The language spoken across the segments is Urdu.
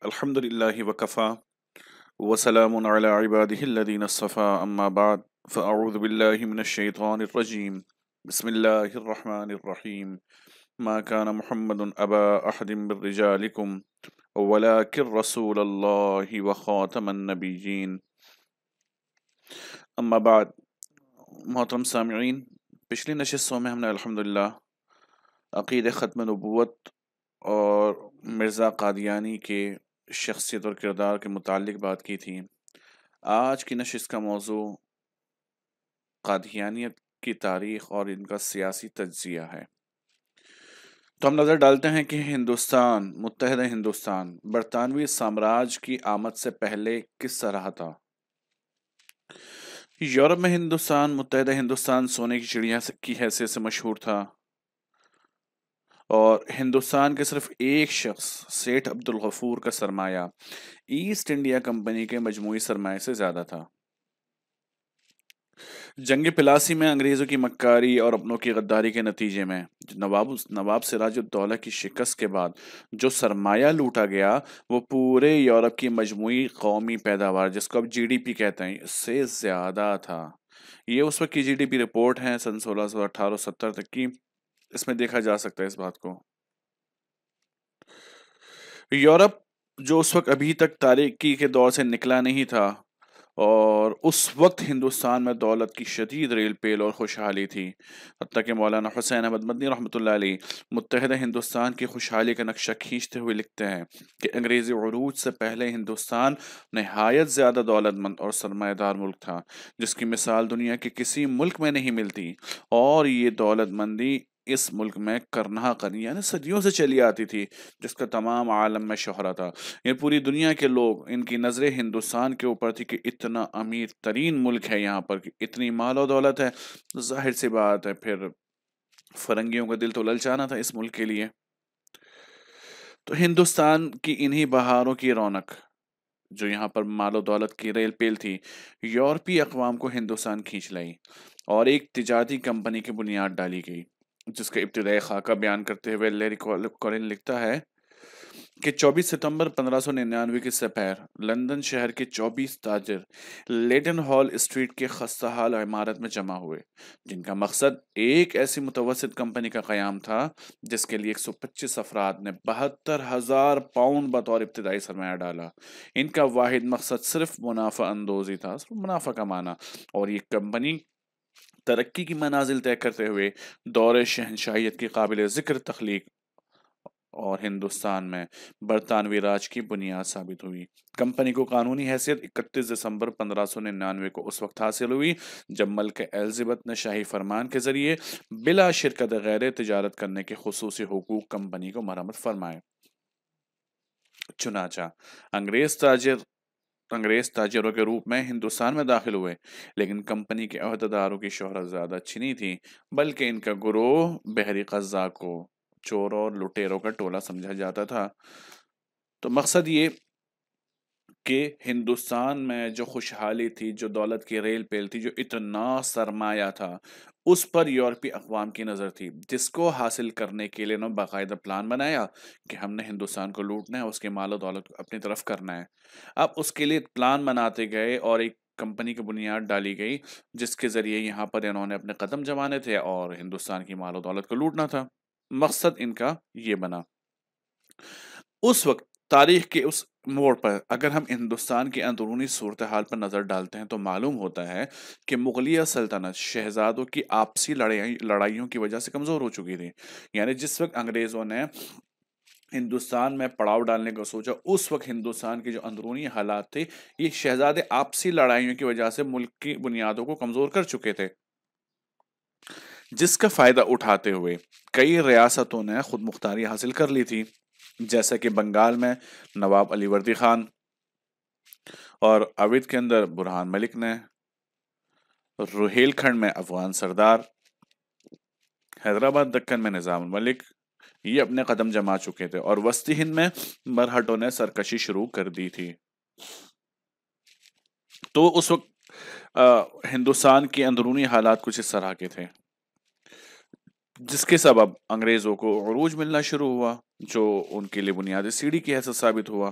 الحمد لله وكفى وسلام على عباده الذين اصطفى أما بعد فأعوذ بالله من الشيطان الرجيم بسم الله الرحمن الرحيم ما كان محمد أبا أحد من رجالكم ولكن رسول الله وخاتم النبيين أما بعد محترم سامعین، پچھلی نشستوں میں ہم نے الحمدللہ عقید ختم نبوت اور مرزا قادیانی کے شخصیت اور کردار کے متعلق بات کی تھی۔ آج کی نشست کا موضوع قادیانیت کی تاریخ اور ان کا سیاسی تجزیہ ہے۔ تو ہم نظر ڈالتے ہیں کہ متحدہ ہندوستان برطانوی سامراج کی آمد سے پہلے کس طرح تھا۔ یورپ میں متحدہ ہندوستان سونے کی چڑیا کی حیثیت سے مشہور تھا، اور ہندوستان کے صرف ایک شخص سیٹھ عبد الغفور کا سرمایہ ایسٹ انڈیا کمپنی کے مجموعی سرمایہ سے زیادہ تھا۔ جنگ پلاسی میں انگریزوں کی مکاری اور اپنوں کی غداری کے نتیجے میں نواب سراج الدولہ کی شکست کے بعد جو سرمایہ لوٹا گیا وہ پورے یورپ کی مجموعی قومی پیداوار، جس کو اب جی ڈی پی کہتے ہیں، اس سے زیادہ تھا۔ یہ اس وقت کی جی ڈی پی رپورٹ ہے سن 1618-70 تک کی، اس میں دیکھا جا سکتا ہے اس بات کو۔ یورپ جو اس وقت ابھی تک تاریکی کے دور سے نکلا نہیں تھا، اور اس وقت ہندوستان میں دولت کی شدید ریل پیل اور خوشحالی تھی، حتیٰ کہ مولانا حسین احمد مدنی رحمۃ اللہ علیہ متحدہ ہندوستان کی خوشحالی کا نقشہ کھینچتے ہوئے لکھتے ہیں کہ انگریزی عروج سے پہلے ہندوستان نہایت زیادہ دولت مند اور سرمایہ دار ملک تھا، جس کی مثال دنیا کے کسی ملک میں نہیں ملتی، اور یہ دولت مندی اس ملک میں کرنہ قدی یعنی صدیوں سے چلی آتی تھی، جس کا تمام عالم میں شہرہ تھا۔ یہ پوری دنیا کے لوگ، ان کی نظریں ہندوستان کے اوپر تھی کہ اتنا امیر ترین ملک ہے یہاں پر، کہ اتنی مال و دولت ہے، ظاہر سی بات ہے پھر فرنگیوں کا دل تو للچانا تھا اس ملک کے لیے۔ تو ہندوستان کی انہی بہاروں کی رونق، جو یہاں پر مال و دولت کی ریل پیل تھی، یورپی اقوام کو ہندوستان کھینچ لائی، اور ایک تجارتی کمپنی کی بنیاد ڈالی گئی، جس کا ابتدائی خاکہ بیان کرتے ہوئے لیری کولن لکھتا ہے کہ 24 ستمبر 1599 کی سپہر لندن شہر کے 24 تاجر لیڈن ہال اسٹریٹ کے خستہ حال عمارت میں جمع ہوئے، جن کا مقصد ایک ایسی متوسط کمپنی کا قیام تھا جس کے لیے 125 افراد نے 72,000 پاؤنڈ بطور ابتدائی سرمایہ ڈالا۔ ان کا واحد مقصد صرف منافع اندوزی تھا، صرف منافع کمانا، اور یہ کمپنی ترقی کی منازل طے کرتے ہوئے دور شہنشاہیت کی قابل ذکر تخلیق اور ہندوستان میں برطانوی راج کی بنیاد ثابت ہوئی۔ کمپنی کو قانونی حیثیت 31 دسمبر 1599 کو اس وقت حاصل ہوئی جب ملکہ ایلزبتھ نے شاہی فرمان کے ذریعے بلا شرکت غیر تجارت کرنے کے خصوصی حقوق کمپنی کو مرمت فرمائے۔ چنانچہ انگریز تاجروں کے روپ میں ہندوستان میں داخل ہوئے، لیکن کمپنی کے عہدیداروں کی شہرت زیادہ اچھی نہیں تھی، بلکہ ان کا گروہ بحری قزاق کو چوروں اور لٹیروں کا ٹولہ سمجھا جاتا تھا۔ تو مقصد یہ کہ ہندوستان میں جو خوشحالی تھی، جو دولت کی ریل پیل تھی، جو اتنا سرمایہ تھا، اس پر یورپی اقوام کی نظر تھی، جس کو حاصل کرنے کے لیے انہوں نے باقاعدہ پلان بنایا کہ ہم نے ہندوستان کو لوٹنا ہے، اس کے مال و دولت کو اپنی طرف کرنا ہے۔ اب اس کے لیے پلان بناتے گئے اور ایک کمپنی کی بنیاد ڈالی گئی، جس کے ذریعے یہاں پر انہوں نے اپنے قدم جمانے تھے اور ہندوستان کی مال و دولت کو لوٹنا تھا۔ مقصد ان کا یہ بنا۔ اس وقت تاریخ کے اس موڑ پر اگر ہم ہندوستان کی اندرونی صورتحال پر نظر ڈالتے ہیں تو معلوم ہوتا ہے کہ مغلیہ سلطنت شہزادوں کی آپسی لڑائیوں کی وجہ سے کمزور ہو چکی تھی۔ یعنی جس وقت انگریزوں نے ہندوستان میں پڑاؤ ڈالنے کا سوچا، اس وقت ہندوستان کے جو اندرونی حالات تھے، یہ شہزادے آپسی لڑائیوں کی وجہ سے ملک کی بنیادوں کو کمزور کر چکے تھے، جس کا فائدہ اٹھاتے ہوئے کئی ریاستوں نے خود مختاری حاصل کر لی تھی، جیسا کہ بنگال میں نواب علی وردی خان، اور اودھ کے اندر برہان ملک نے، روہیل کھنڈ میں افغان سردار، حیدرآباد دکن میں نظام الملک، یہ اپنے قدم جما چکے تھے، اور وسطی ہند میں مرہٹوں نے سرکشی شروع کر دی تھی۔ تو اس وقت ہندوستان کے اندرونی حالات کچھ اس طرح کے تھے، جس کے سبب انگریزوں کو عروج ملنا شروع ہوا، جو ان کے لیے بنیادی سیڑھی کی حیثیت ثابت ہوا۔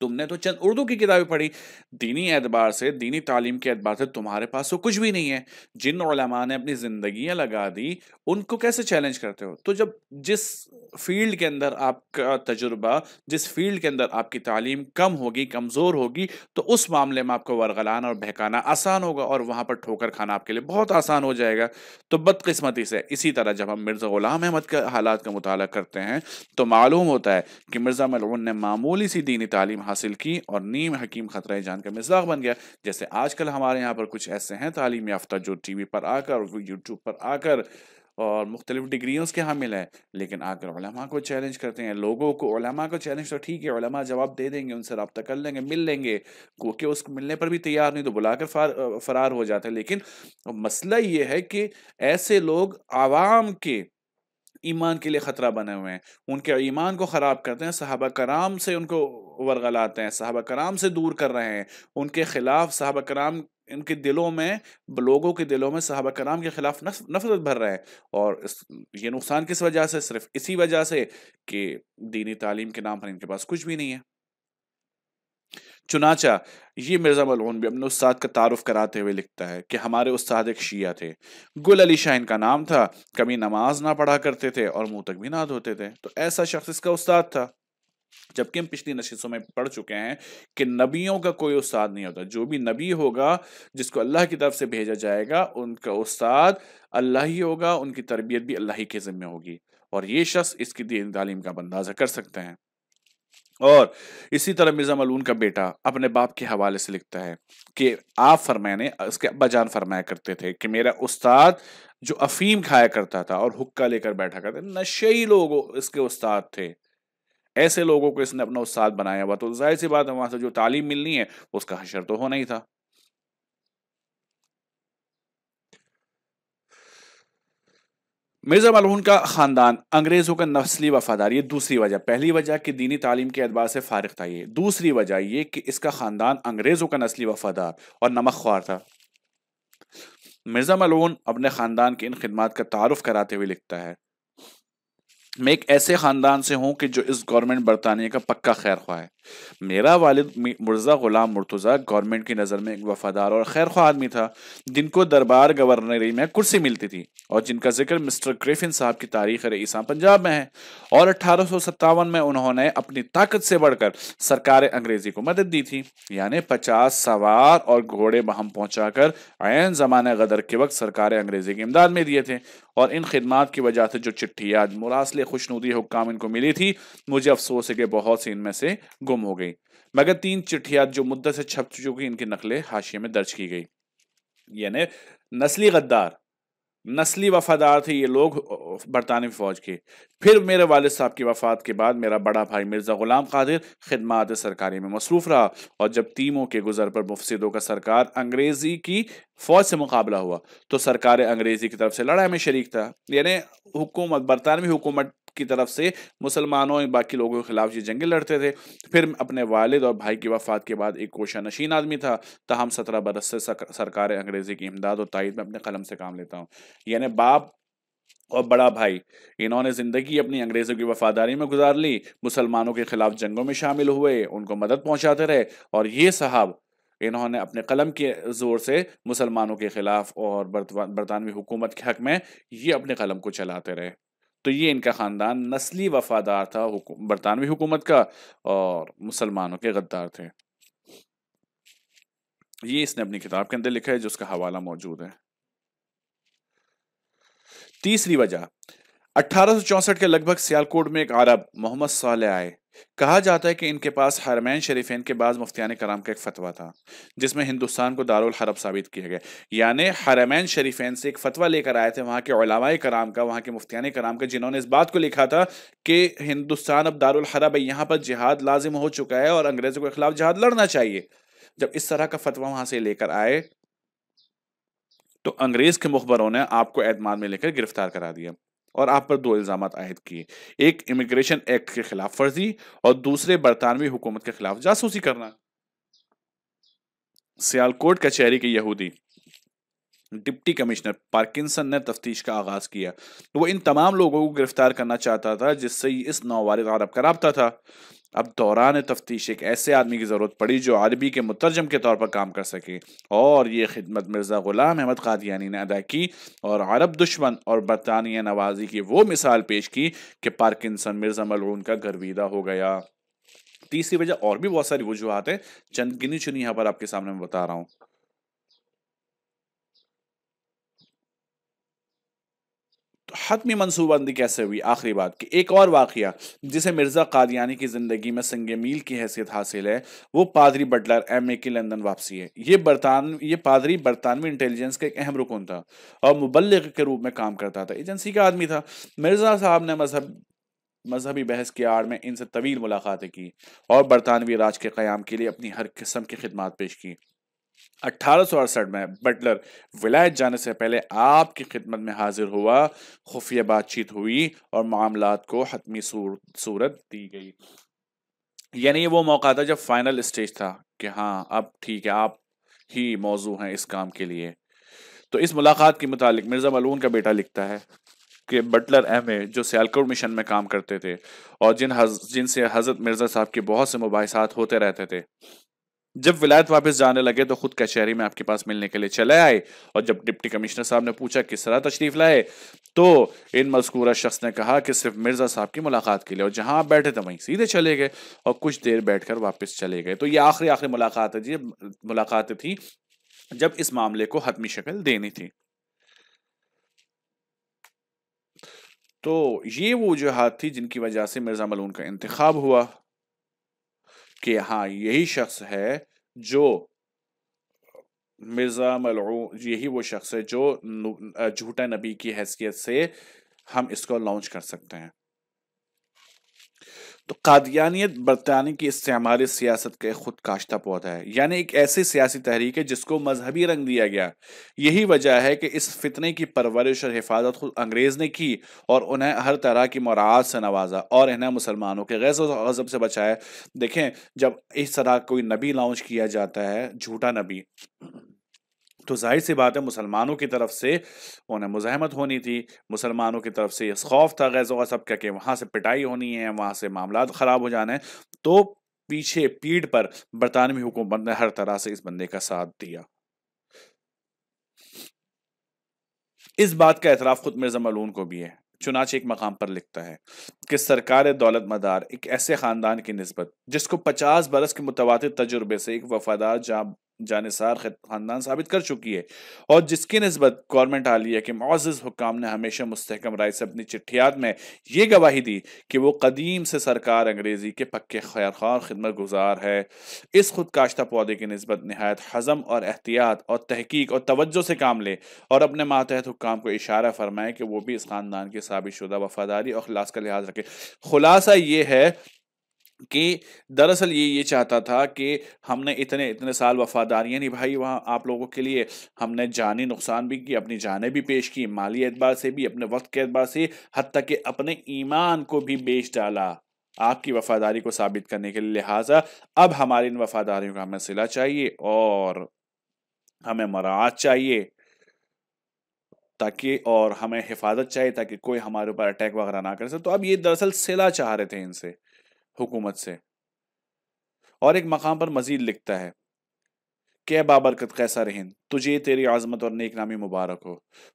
تم نے تو چند اردو کی کتابیں پڑھی، دینی اعتبار سے، دینی تعلیم کے اعتبار سے تمہارے پاس تو کچھ بھی نہیں ہے۔ جن علماء نے اپنی زندگیاں لگا دی ان کو کیسے چیلنج کرتے ہو؟ تو جب جس فیلڈ کے اندر آپ کا تجربہ، جس فیلڈ کے اندر آپ کی تعلیم کم ہوگی، کمزور ہوگی، تو اس معاملے میں آپ کو ورغلانا اور بہکانا آسان ہوگا، اور وہاں پر ٹھوکر کھانا آپ کے لیے بہت آسان ہو جائے گا۔ تو بدقسمتی سے اسی طرح جب ہم مرزا غلام احمد کے حالات کا مطالعہ کرتے ہیں تو معلوم ہوتا ہے کہ مرزا ملعون نے معمولی سی دینی تعلیم حاصل کی اور نیم حکیم خطرہ جان کا مصداق بن گیا۔ جیسے آج کل ہمارے یہاں پر کچھ ایسے ہیں تعلیم یافتہ جو ٹی وی پر آ کر، یوٹیوب پر آ کر اور مختلف ڈگریوں کے حامل ہیں، لیکن آ کر علماء کو چیلنج کرتے ہیں، لوگوں کو علماء کو چیلنج۔ تو ٹھیک ہے، علماء جواب دے دیں گے، ان سے رابطہ کر لیں گے، مل لیں گے، کیونکہ اس کو ملنے پر بھی تیار نہیں تو بلا کر فرار ہو جاتے ہیں۔ لیکن مسئلہ یہ ہے کہ ایسے لوگ عوام کے ایمان کے لیے خطرہ بنے ہوئے ہیں، ان کے ایمان کو خراب کرتے ہیں، صحابہ کرام سے ان کو ورغلاتے ہیں، صحابہ کرام سے دور کر رہے ہیں، ان کے خلاف صحابہ کرام، ان کے دلوں میں، لوگوں کے دلوں میں صحابہ کرام کے خلاف نفرت بھر رہے ہیں۔ اور یہ نقصان کس وجہ سے؟ صرف اسی وجہ سے کہ دینی تعلیم کے نام پر ان کے پاس کچھ بھی نہیں ہے۔ چنانچہ یہ مرزا ملعون بھی اپنے استاد کا تعارف کراتے ہوئے لکھتا ہے کہ ہمارے استاد ایک شیعہ تھے، گل علی شاہ ان کا نام تھا، کبھی نماز نہ پڑھا کرتے تھے اور منہ تک بھی نہ دھوتے تھے۔ تو ایسا شخص اس کا استاد تھا، جبکہ ہم پچھلی نشستوں میں پڑھ چکے ہیں کہ نبیوں کا کوئی استاد نہیں ہوتا، جو بھی نبی ہوگا جس کو اللہ کی طرف سے بھیجا جائے گا ان کا استاد اللہ ہی ہوگا، ان کی تربیت بھی اللہ ہی کے ذمہ ہوگی، اور یہ شخص اس کی دین تعلیم کا اندازہ کر سکتے ہیں۔ اور اسی طرح مرزا ملعون کا بیٹا اپنے باپ کے حوالے سے لکھتا ہے کہ آپ فرمانے، اس کے ابا جان فرمایا کرتے تھے کہ میرا استاد جو افیم کھایا کرتا تھا اور حقہ لے کر بیٹھا کرتے، نشئی لوگ اس کے استاد تھے، ایسے لوگوں کو اس نے اپنا استاد بنایا ہوا، تو ظاہر سی بات ہے وہاں سے جو تعلیم ملنی ہے اس کا حشر تو ہونا ہی تھا۔ مرزا ملعون کا خاندان انگریزوں کا نسلی وفادار، یہ دوسری وجہ۔ پہلی وجہ کہ دینی تعلیم کے اعتبار سے فارغ تھا، یہ دوسری وجہ یہ کہ اس کا خاندان انگریزوں کا نسلی وفادار اور نمک خوار تھا۔ مرزا ملعون اپنے خاندان کی ان خدمات کا تعارف کراتے ہوئے لکھتا ہے، میں ایک ایسے خاندان سے ہوں کہ جو اس گورنمنٹ برطانیہ کا پکا خیر خواہ ہے۔ میرا والد مرزا غلام مرتضیٰ گورنمنٹ کی نظر میں ایک وفادار اور خیر خواہ آدمی تھا، جن کو دربار گورنری میں کرسی ملتی تھی اور جن کا ذکر مسٹر گریفن صاحب کی تاریخ رئیساں پنجاب میں ہے۔ اور 1857 میں انہوں نے اپنی طاقت سے بڑھ کر سرکار انگریزی کو مدد دی تھی، یعنی 50 سوار اور گھوڑے بہم پہنچا کر عین زمانہ غدر کے وقت سرکار انگریزی کی امداد میں دیے تھے۔ اور ان خدمات کی وجہ سے جو چٹھیات مراسلے خوشنودی حکام ان کو ملی تھی، مجھے افسوس ہے کہ بہت سی ان میں سے گم ہو گئی، مگر 3 چٹھیات جو مدت سے چھپ چکی ان کی نقلیں حاشیے میں درج کی گئی۔ یعنی نسلی غدار، نسلی وفادار تھے یہ لوگ برطانوی فوج کے۔ پھر میرے والد صاحب کی وفات کے بعد میرا بڑا بھائی مرزا غلام قادر خدمات سرکاری میں مصروف رہا، اور جب تیموں کے گزر پر مفسدوں کا سرکار انگریزی کی فوج سے مقابلہ ہوا تو سرکار انگریزی کی طرف سے لڑائی میں شریک تھا، یعنی حکومت، برطانوی حکومت کی طرف سے مسلمانوں اور باقی لوگوں کے خلاف یہ جنگیں لڑتے تھے۔ پھر اپنے والد اور بھائی کی وفات کے بعد ایک کوشہ نشین آدمی تھا، تاہم 17 برس سے سرکار انگریزی کی امداد اور تائید میں اپنے قلم سے کام لیتا ہوں۔ یعنی باپ اور بڑا بھائی، انہوں نے زندگی اپنی انگریزوں کی وفاداری میں گزار لی، مسلمانوں کے خلاف جنگوں میں شامل ہوئے، ان کو مدد پہنچاتے رہے، اور یہ صاحب انہوں نے اپنے قلم کے زور سے مسلمانوں کے خلاف اور برطانوی حکومت کے حق میں یہ اپنے قلم کو چلاتے رہے۔ تو یہ ان کا خاندان نسلی وفادار تھا برطانوی حکومت کا، اور مسلمانوں کے غدار تھے۔ یہ اس نے اپنی کتاب کے اندر لکھا ہے، جو اس کا حوالہ موجود ہے۔ تیسری وجہ، 1864 کے لگ بھگ سیالکوٹ میں ایک عرب محمد صالح آئے۔ کہا جاتا ہے کہ ان کے پاس حرمین شریفین کے بعض مفتیان کرام کا ایک فتویٰ تھا جس میں ہندوستان کو دارالحرب ثابت کیا گیا، یعنی حرمین شریفین سے ایک فتویٰ لے کر آئے تھے وہاں کے علماء کرام کا، وہاں کے مفتیان کرام کا، جنہوں نے اس بات کو لکھا تھا کہ ہندوستان اب دارالحرب ہے، یہاں پر جہاد لازم ہو چکا ہے اور انگریزوں کے خلاف جہاد لڑنا چاہیے۔ جب اس طرح کا فتویٰ وہاں سے لے کر آئے تو انگریز کے مخبروں نے آپ کو اعتماد میں لے کر گرفتار کرا دیا اور آپ پر 2 الزامات عائد کیے، ایک امیگریشن ایکٹ کے خلاف ورزی اور دوسرے برطانوی حکومت کے خلاف جاسوسی کرنا۔ سیالکوٹ کچہری کے یہودی ڈپٹی کمشنر پارکنسن نے تفتیش کا آغاز کیا۔ وہ ان تمام لوگوں کو گرفتار کرنا چاہتا تھا جس سے اس نووارد عرب کا رابطہ تھا۔ اب دوران تفتیش ایک ایسے آدمی کی ضرورت پڑی جو عربی کے مترجم کے طور پر کام کر سکے، اور یہ خدمت مرزا غلام احمد قادیانی نے ادا کی اور عرب دشمن اور برطانیہ نوازی کی وہ مثال پیش کی کہ پارکنسن مرزا ملعون کا گرویدہ ہو گیا۔ تیسری وجہ، اور بھی بہت ساری وجوہات ہیں، چند گنی چنی یہاں پر آپ کے سامنے میں بتا رہا ہوں۔ حتمی منصوبہ بندی کیسے ہوئی؟ آخری بات کہ ایک اور واقعہ جسے مرزا قادیانی کی زندگی میں سنگ میل کی حیثیت حاصل ہے، وہ پادری بٹلر ایم اے کی لندن واپسی ہے۔ یہ پادری برطانوی انٹیلیجنس کا ایک اہم رکن تھا اور مبلغ کے روپ میں کام کرتا تھا، ایجنسی کا آدمی تھا۔ مرزا صاحب نے مذہبی بحث کی آڑ میں ان سے طویل ملاقاتیں کی اور برطانوی راج کے قیام کے لیے اپنی ہر قسم کی خدمات پیش کی۔ 1868 میں بٹلر ولایت جانے سے پہلے آپ کی خدمت میں حاضر ہوا، خفیہ بات چیت ہوئی اور معاملات کو حتمی صورت دی گئی۔ یعنی یہ وہ موقع تھا جب فائنل اسٹیج تھا کہ ہاں اب ٹھیک ہے، آپ ہی موضوع ہیں اس کام کے لیے۔ تو اس ملاقات کے متعلق مرزا ملعون کا بیٹا لکھتا ہے کہ بٹلر ایم اے جو سیالکوٹ مشن میں کام کرتے تھے اور جن سے حضرت مرزا صاحب کے بہت سے مباحثات ہوتے رہتے تھے، جب ولایت واپس جانے لگے تو خود کچہری میں آپ کے پاس ملنے کے لیے چلے آئے، اور جب ڈپٹی کمشنر صاحب نے پوچھا کس طرح تشریف لائے تو ان مذکورہ شخص نے کہا کہ صرف مرزا صاحب کی ملاقات کے لیے، اور جہاں آپ بیٹھے تھے وہیں سیدھے چلے گئے اور کچھ دیر بیٹھ کر واپس چلے گئے۔ تو یہ آخری ملاقات ہے جی، ملاقاتیں تھی جب اس معاملے کو حتمی شکل دینی تھی۔ تو یہ وہ وجوہات تھی جن کی وجہ سے مرزا ملعون کا انتخاب ہوا کہ ہاں یہی شخص ہے جو مرزا ملعون، یہی وہ شخص ہے جو جھوٹا نبی کی حیثیت سے ہم اس کو لانچ کر سکتے ہیں۔ تو قادیانیت برطانیہ کی استعماری سیاست کا خود کاشتہ پودا ہے، یعنی ایک ایسی سیاسی تحریک ہے جس کو مذہبی رنگ دیا گیا۔ یہی وجہ ہے کہ اس فتنے کی پرورش اور حفاظت خود انگریز نے کی اور انہیں ہر طرح کی مراعات سے نوازا اور انہیں مسلمانوں کے غیظ و غضب سے بچایا۔ دیکھیں، جب اس طرح کوئی نبی لانچ کیا جاتا ہے، جھوٹا نبی، تو ظاہر سی بات ہے مسلمانوں کی طرف سے انہیں مزاحمت ہونی تھی، مسلمانوں کی طرف سے اس خوف تھا غیظ و غصب کا کہ وہاں سے پٹائی ہونی ہے، وہاں سے معاملات خراب ہو جانے ہیں۔ تو پیچھے پیٹھ پر برطانوی حکومت نے ہر طرح سے اس بندے کا ساتھ دیا۔ اس بات کا اعتراف خود مرزا ملعون کو بھی ہے، چنانچہ ایک مقام پر لکھتا ہے کہ سرکار دولت مدار ایک ایسے خاندان کی نسبت جس کو 50 برس کے متواتر تجربے سے ایک وفادار جانثار خاندان ثابت کر چکی ہے، اور جس کی نسبت گورنمنٹ عالیہ کے معزز حکام نے ہمیشہ مستحکم رائے سے اپنی چٹھیات میں یہ گواہی دی کہ وہ قدیم سے سرکار انگریزی کے پکے خیرخواہ اور خدمت گزار ہے۔ اس خود کاشتہ پودے کی نسبت نہایت حزم اور احتیاط اور تحقیق اور توجہ سے کام لے، اور اپنے ماتحت حکام کو اشارہ فرمائے کہ وہ بھی اس خاندان کی ثابت شدہ وفاداری اور اخلاص کا لحاظ رکھے۔ خلاصہ یہ ہے کہ دراصل یہ چاہتا تھا کہ ہم نے اتنے سال وفاداریاں نبھائی وہاں آپ لوگوں کے لیے، ہم نے جانی نقصان بھی کی، اپنی جانیں بھی پیش کی، مالی اعتبار سے بھی، اپنے وقت کے اعتبار سے، حتیٰ کہ اپنے ایمان کو بھی بیچ ڈالا آپ کی وفاداری کو ثابت کرنے کے لیے۔ لہٰذا اب ہماری ان وفاداریوں کا ہمیں صلہ چاہیے اور ہمیں مراعات چاہیے، تاکہ اور ہمیں حفاظت چاہیے تاکہ کوئی ہمارے اوپر اٹیک وغیرہ نہ کر سکے۔ تو اب یہ دراصل صلہ چاہ رہے تھے ان سے، حکومت سے۔ اور ایک مقام پر مزید لکھتا ہے کہ بابرکت قیصر ہند، تجھے تیری عظمت اور نیک نامی مبارک ہو۔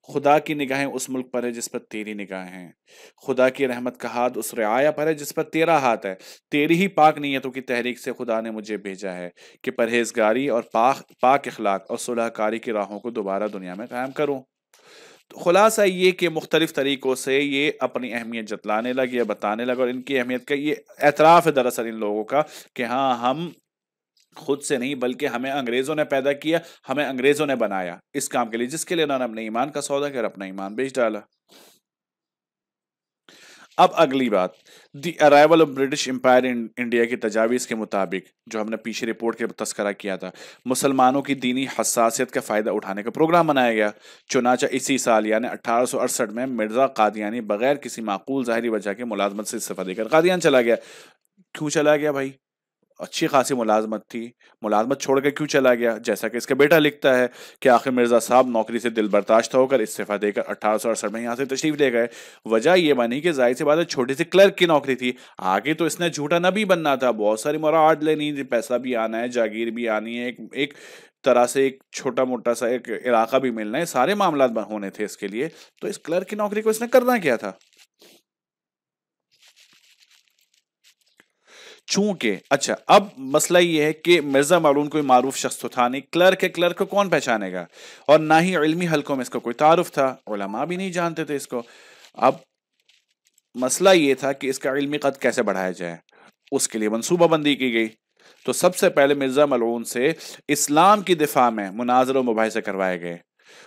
خدا کی نگاہیں اس ملک پر ہے جس پر تیری نگاہیں ہیں، خدا کی رحمت کا ہاتھ اس رعایا پر ہے جس پر تیرا ہاتھ ہے۔ تیری ہی پاک نیتوں کی تحریک سے خدا نے مجھے بھیجا ہے کہ پرہیزگاری اور پاک اخلاق اور صلح کاری کی راہوں کو دوبارہ دنیا میں قائم کروں۔ خلاصہ یہ کہ مختلف طریقوں سے یہ اپنی اہمیت جتلانے لگے یا بتانے لگے، اور ان کی اہمیت کا یہ اعتراف ہے دراصل ان لوگوں کا کہ ہاں ہم خود سے نہیں بلکہ ہمیں انگریزوں نے پیدا کیا، ہمیں انگریزوں نے بنایا اس کام کے لیے، جس کے لیے انہوں نے اپنے ایمان کا سودا کر اپنا ایمان بیچ ڈالا۔ اب اگلی بات، the arrival of British umpire in India کی تجاویز کے مطابق، جو ہم نے پیچھے رپورٹ کے تذکرہ کیا تھا، مسلمانوں کی دینی حساسیت کا فائدہ اٹھانے کا پروگرام بنایا گیا۔ چنانچہ اسی سال یعنی 1868 میں مرزا قادیانی بغیر کسی معقول ظاہری وجہ کے ملازمت سے استعفی دے کر قادیان چلا گیا۔ کیوں چلا گیا بھائی؟ اچھی خاصی ملازمت تھی، ملازمت چھوڑ کے کیوں چلا گیا؟ جیسا کہ اس کا بیٹا لکھتا ہے کہ آخر مرزا صاحب نوکری سے دل برداشت ہو کر استعفیٰ دے کر 1868 میں یہاں سے تشریف لے گئے۔ وجہ یہ بنی کہ ظاہر سی بات ہے چھوٹی سی کلرک کی نوکری تھی، آگے تو اس نے جھوٹا نبی بننا تھا، بہت ساری مراد لینی تھی، پیسہ بھی آنا ہے، جاگیر بھی آنی ہے، ایک طرح سے ایک چھوٹا موٹا سا ایک علاقہ بھی ملنا ہے، سارے معاملات ہونے تھے اس کے لیے، تو اس کلرک کی نوکری کو اس نے کرنا کیا تھا؟ چونکہ اچھا اب مسئلہ یہ ہے کہ مرزا معلوم کوئی معروف شخص تو تھا نہیں، کلرک ہے، کلرک کو کون پہچانے گا؟ اور نہ ہی علمی حلقوں میں اس کا کوئی تعارف تھا، علماء بھی نہیں جانتے تھے اس کو۔ اب مسئلہ یہ تھا کہ اس کا علمی قد کیسے بڑھایا جائے، اس کے لیے منصوبہ بندی کی گئی۔ تو سب سے پہلے مرزا ملعون سے اسلام کی دفاع میں مناظر و مباحثے کروائے گئے،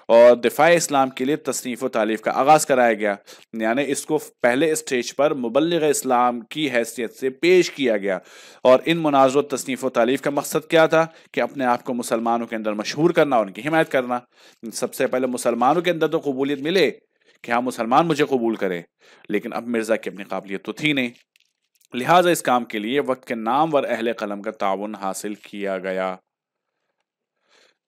اور دفاع اسلام کے لیے تصنیف و تالیف کا آغاز کرایا گیا، یعنی اس کو پہلے اسٹیج پر مبلغ اسلام کی حیثیت سے پیش کیا گیا۔ اور ان مناظر و تصنیف و تالیف کا مقصد کیا تھا؟ کہ اپنے آپ کو مسلمانوں کے اندر مشہور کرنا اور ان کی حمایت کرنا۔ سب سے پہلے مسلمانوں کے اندر تو قبولیت ملے کہ ہاں مسلمان مجھے قبول کرے، لیکن اب مرزا کی اپنی قابلیت تو تھی نہیں، لہٰذا اس کام کے لیے وقت کے نامور اہل قلم کا تعاون حاصل کیا گیا۔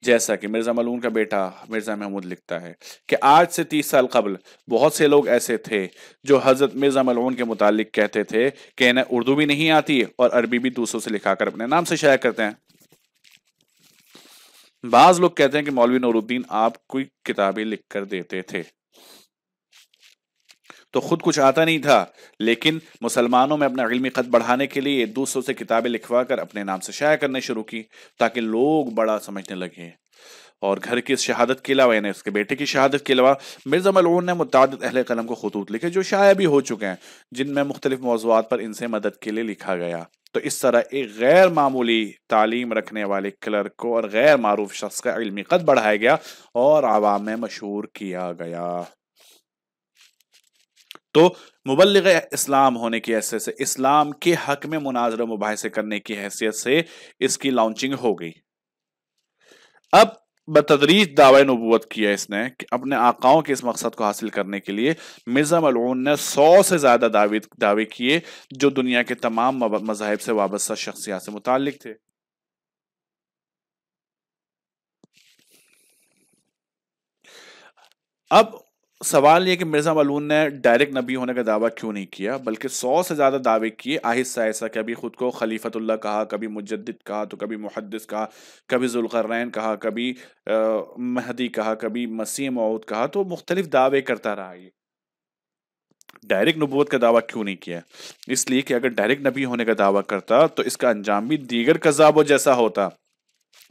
جیسا کہ مرزا ملعون کا بیٹا مرزا محمود لکھتا ہے کہ آج سے 30 سال قبل بہت سے لوگ ایسے تھے جو حضرت مرزا ملعون کے متعلق کہتے تھے کہ انہیں اردو بھی نہیں آتی اور عربی بھی دوسروں سے لکھا کر اپنے نام سے شائع کرتے ہیں۔ بعض لوگ کہتے ہیں کہ مولوی نور الدین آپ کوئی کتابیں لکھ کر دیتے تھے، تو خود کچھ آتا نہیں تھا، لیکن مسلمانوں میں اپنا علمی قد بڑھانے کے لیے دوسروں سے کتابیں لکھوا کر اپنے نام سے شائع کرنے شروع کی تاکہ لوگ بڑا سمجھنے لگے۔ اور گھر کی شہادت کے علاوہ یعنی اس کے بیٹے کی شہادت کے علاوہ مرزا ملعون نے متعدد اہل قلم کو خطوط لکھے جو شائع بھی ہو چکے ہیں، جن میں مختلف موضوعات پر ان سے مدد کے لیے لکھا گیا۔ تو اس طرح ایک غیر معمولی تعلیم رکھنے والے کلرک کو اور غیر معروف شخص کا علمی قد بڑھایا گیا اور عوام میں مشہور کیا گیا۔ تو مبلغ اسلام ہونے کی حیثیت سے، اسلام کے حق میں مناظرہ مباحثے کرنے کی حیثیت سے اس کی لانچنگ ہو گئی۔ اب بتدریج دعوی نبوت کیا اس نے کہ اپنے آقاؤں کے اس مقصد کو حاصل کرنے کے لیے مرزا ملعون نے 100 سے زیادہ دعوے کیے جو دنیا کے تمام مذاہب سے وابستہ شخصیات سے متعلق تھے۔ اب سوال یہ کہ مرزا ملعون نے ڈائریکٹ نبی ہونے کا دعویٰ کیوں نہیں کیا، بلکہ 100 سے زیادہ دعوے کیے آہستہ آہستہ، کبھی خود کو خلیفۃ اللہ کہا، کبھی مجدد کہا، تو کبھی محدث کہا، کبھی ذوالقرنین کہا، کبھی مہدی کہا، کبھی مسیح موعود کہا، تو مختلف دعوے کرتا رہا۔ یہ ڈائریکٹ نبوت کا دعویٰ کیوں نہیں کیا؟ اس لیے کہ اگر ڈائریکٹ نبی ہونے کا دعویٰ کرتا تو اس کا انجام بھی دیگر کذابوں جیسا ہوتا،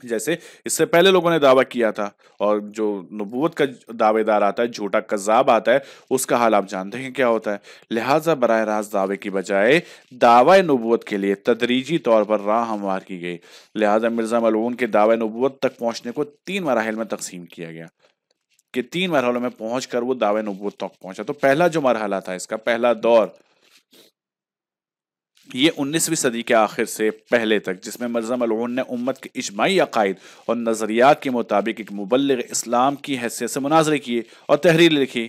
جیسے اس سے پہلے لوگوں نے دعویٰ کیا تھا، اور جو نبوت کا دعوے دار آتا ہے، جھوٹا کذاب آتا ہے، اس کا حال آپ جانتے ہیں کیا ہوتا ہے۔ لہٰذا براہ راست دعوے کی بجائے دعوی نبوت کے لیے تدریجی طور پر راہ ہموار کی گئی۔ لہٰذا مرزا ملعون کے دعوی نبوت تک پہنچنے کو 3 مراحل میں تقسیم کیا گیا کہ 3 مرحلوں میں پہنچ کر وہ دعوی نبوت تک پہنچا۔ تو پہلا جو مرحلہ تھا، اس کا پہلا دور، یہ 19ویں صدی کے آخر سے پہلے تک، جس میں مرزا ملعون نے امت کے اجماعی عقائد اور نظریات کے مطابق ایک مبلغ اسلام کی حیثیت سے مناظرے کیے اور تحریر لکھی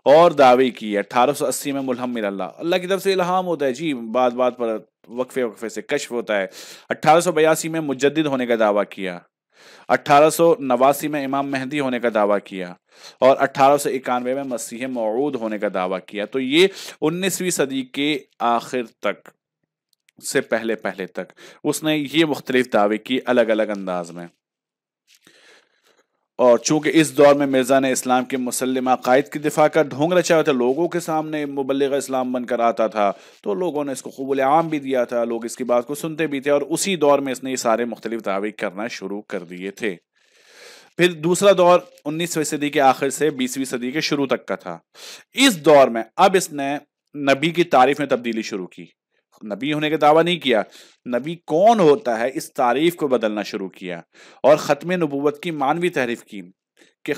اور دعوے کی۔ 1880 میں ملہم من اللہ کی طرف سے الہام ہوتا ہے، جی بات بات پر وقفے سے کشف ہوتا ہے۔ 1882 میں مجدد ہونے کا دعویٰ کیا، 1889 میں امام مہدی ہونے کا دعویٰ کیا، اور 1891 میں مسیح موعود ہونے کا دعویٰ کیا۔ تو یہ 19ویں صدی کے آخر تک سے پہلے تک اس نے یہ مختلف دعوے کی الگ الگ انداز میں۔ اور چونکہ اس دور میں مرزا نے اسلام کے مسلم عقائد کی دفاع کا ڈھونگ رچا تھا، لوگوں کے سامنے مبلغ اسلام بن کر آتا تھا، تو لوگوں نے اس کو قبول عام بھی دیا تھا، لوگ اس کی بات کو سنتے بھی تھے، اور اسی دور میں اس نے یہ سارے مختلف دعوے کرنا شروع کر دیے تھے۔ پھر دوسرا دور 19ویں صدی کے آخر سے 20ویں صدی کے شروع تک کا تھا۔ اس دور میں اب اس نے نبی کی تعریف میں تبدیلی شروع کی، نبی ہونے کا دعویٰ نہیں کیا، نبی کون ہوتا ہے اس تعریف کو بدلنا شروع کیا، اور ختم نبوت کی معنوی تحریف کی کہ